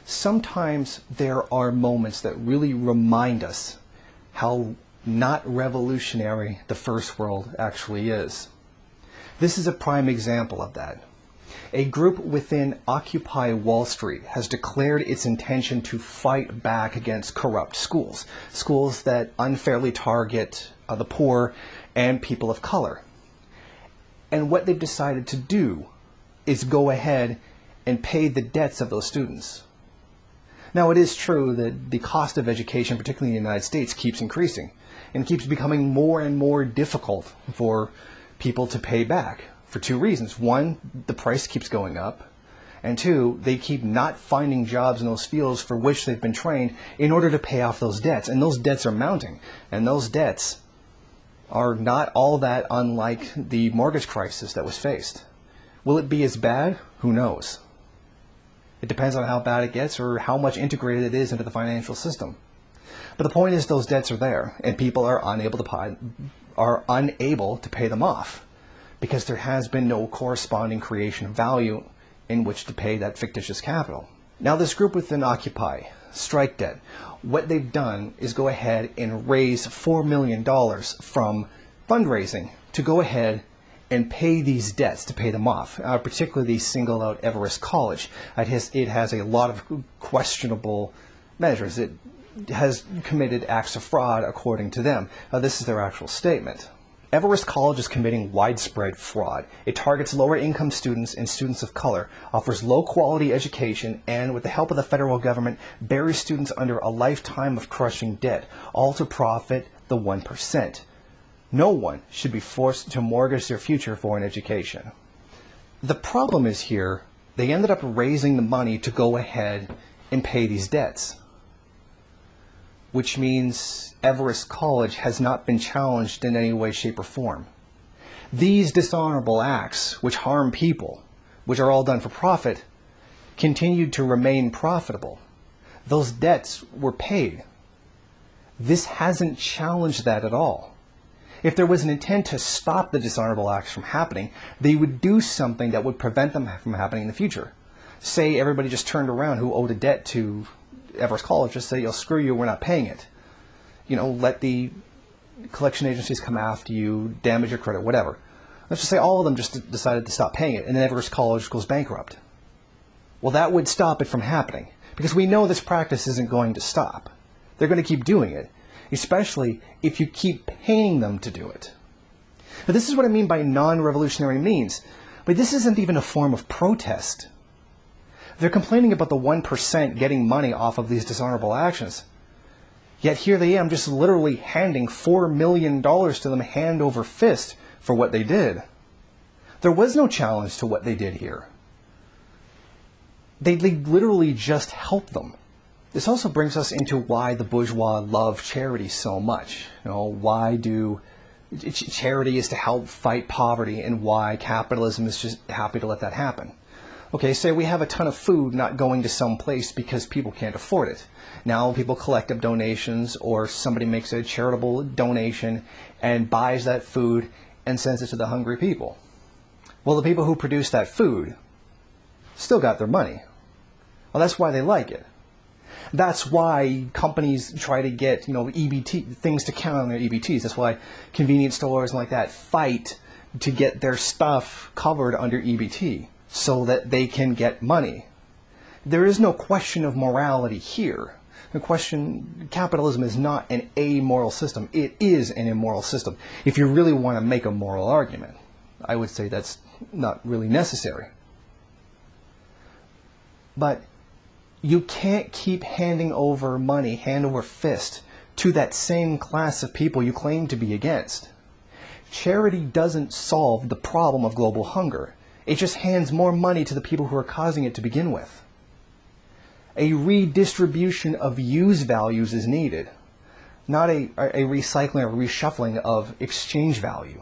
Sometimes there are moments that really remind us how not revolutionary the first world actually is. This is a prime example of that. A group within Occupy Wall Street has declared its intention to fight back against corrupt schools, schools that unfairly target the poor and people of color. And what they've decided to do is go ahead and pay the debts of those students. Now, it is true that the cost of education, particularly in the United States, keeps increasing and keeps becoming more and more difficult for people to pay back for two reasons. One, the price keeps going up, and two, they keep not finding jobs in those fields for which they've been trained in order to pay off those debts, and those debts are mounting, and those debts are not all that unlike the mortgage crisis that was faced. Will it be as bad? Who knows? It depends on how bad it gets or how much integrated it is into the financial system. But the point is, those debts are there, and people are unable to pay them off because there has been no corresponding creation of value in which to pay that fictitious capital. Now, this group within Occupy, Strike Debt, what they've done is go ahead and raise $4 million from fundraising to go ahead and pay these debts, to pay them off, particularly singled out Everest College. It has a lot of questionable measures. It has committed acts of fraud, according to them. This is their actual statement. Everest College is committing widespread fraud. It targets lower income students and students of color, offers low quality education, and with the help of the federal government, buries students under a lifetime of crushing debt, all to profit the 1%. No one should be forced to mortgage their future for an education. The problem is here, they ended up raising the money to go ahead and pay these debts, which means Everest College has not been challenged in any way, shape, or form. These dishonorable acts, which harm people, which are all done for profit, continued to remain profitable. Those debts were paid. This hasn't challenged that at all. If there was an intent to stop the dishonorable acts from happening, they would do something that would prevent them from happening in the future. Say everybody just turned around who owed a debt to Everest College, just say, screw you, we're not paying it. Let the collection agencies come after you, damage your credit, whatever. Let's just say all of them just decided to stop paying it, and then Everest College goes bankrupt. Well, that would stop it from happening, because we know this practice isn't going to stop. They're going to keep doing it, especially if you keep paying them to do it. Now, this is what I mean by non-revolutionary means. But this isn't even a form of protest. They're complaining about the 1% getting money off of these dishonorable actions. Yet here they am just literally handing $4 million to them hand over fist for what they did. There was no challenge to what they did here. They literally just helped them. This also brings us into why the bourgeois love charity so much. Why do charity is to help fight poverty, and why capitalism is just happy to let that happen. Okay, say we have a ton of food not going to some place because people can't afford it. Now people collect up donations, or somebody makes a charitable donation and buys that food and sends it to the hungry people. Well, the people who produce that food still got their money. Well, that's why they like it. That's why companies try to get, EBT, things to count on their EBTs. That's why convenience stores like that fight to get their stuff covered under EBT so that they can get money. There is no question of morality here. The question, capitalism is not an amoral system. It is an immoral system. If you really want to make a moral argument, I would say that's not really necessary. But you can't keep handing over money, hand over fist, to that same class of people you claim to be against. Charity doesn't solve the problem of global hunger. It just hands more money to the people who are causing it to begin with. A redistribution of use values is needed, not a recycling or reshuffling of exchange value.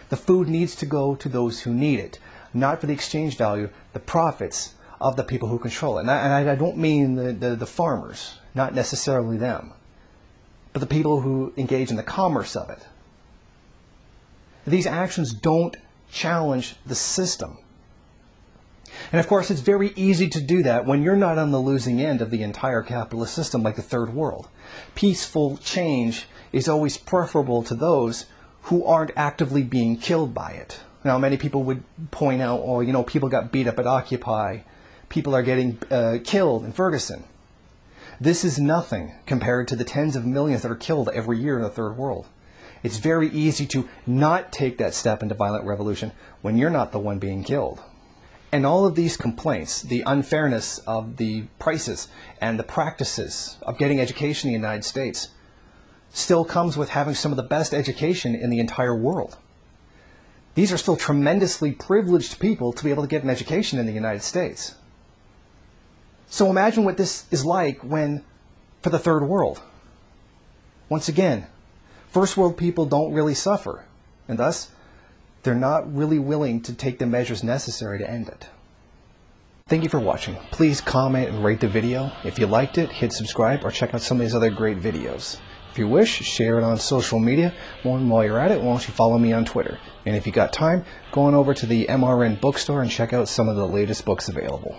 The food needs to go to those who need it, not for the exchange value, the profits of the people who control it. And I don't mean the farmers, not necessarily them, but the people who engage in the commerce of it. These actions don't challenge the system. And of course, it's very easy to do that when you're not on the losing end of the entire capitalist system like the third world. Peaceful change is always preferable to those who aren't actively being killed by it. Now, many people would point out, oh, you know, people got beat up at Occupy. People are getting killed in Ferguson. This is nothing compared to the tens of millions that are killed every year in the third world. It's very easy to not take that step into violent revolution when you're not the one being killed. And all of these complaints, the unfairness of the prices and the practices of getting education in the United States, still comes with having some of the best education in the entire world. These are still tremendously privileged people to be able to get an education in the United States. So imagine what this is like for the third world. Once again, first world people don't really suffer, and thus they're not really willing to take the measures necessary to end it. Thank you for watching. Please comment and rate the video. If you liked it, hit subscribe or check out some of these other great videos. If you wish, share it on social media. And while you're at it, why don't you follow me on Twitter? And if you got time, go on over to the MRN bookstore and check out some of the latest books available.